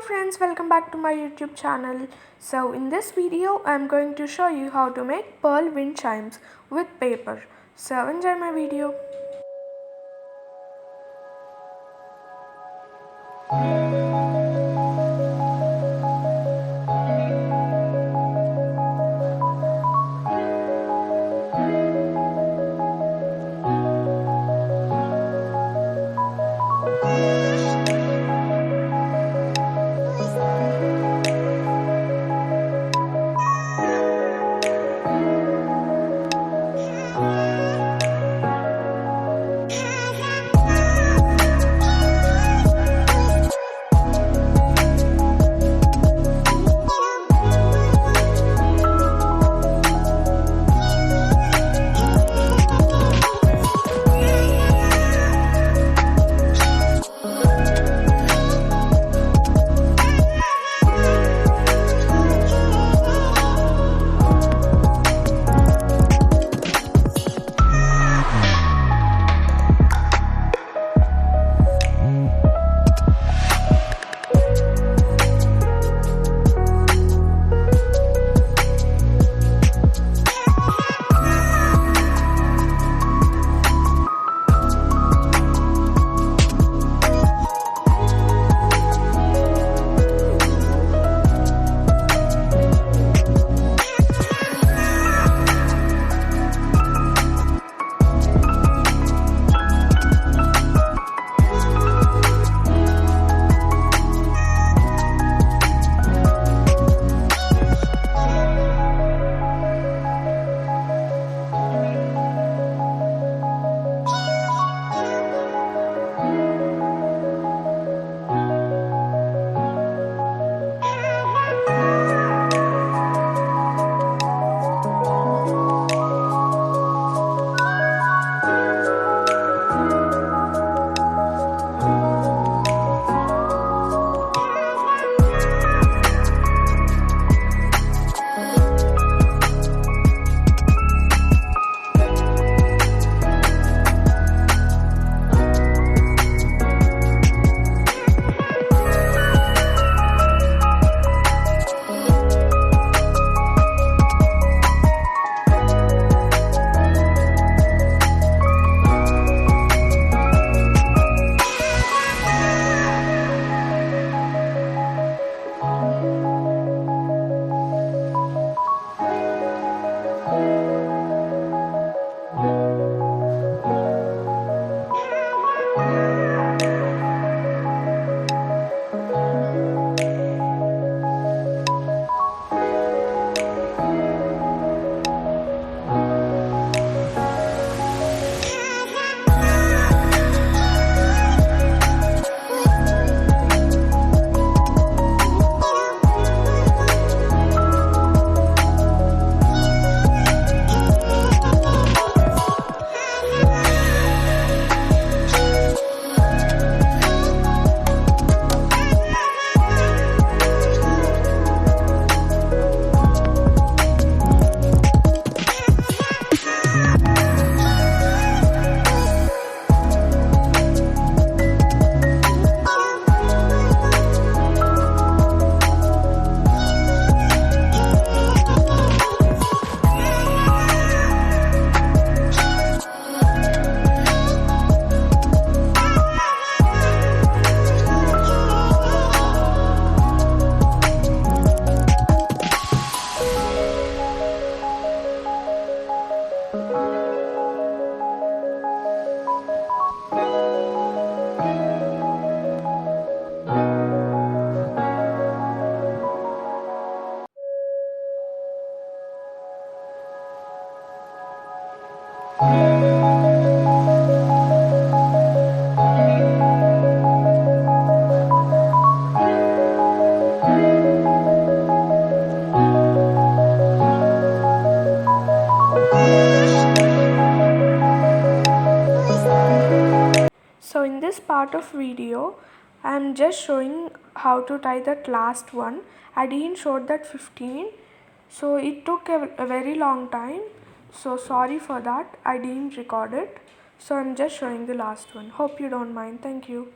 friends, welcome back to my YouTube channel. So in this video I'm going to show you how to make pearl wind chimes with paper. So enjoy my video. So in this part of video, I am just showing how to tie that last one. I didn't show that 15, so it took a very long time. So sorry for that, I didn't record it. So I'm just showing the last one. Hope you don't mind. Thank you.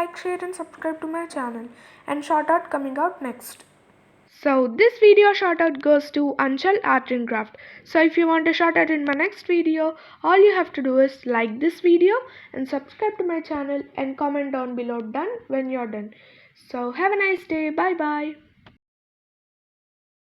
like, share and subscribe to my channel. And shout out coming out next. So this video shout out goes to Anchal Art and Craft. So if you want a shout out in my next video, all you have to do is like this video and subscribe to my channel and comment down below done when you're done. So have a nice day. Bye bye.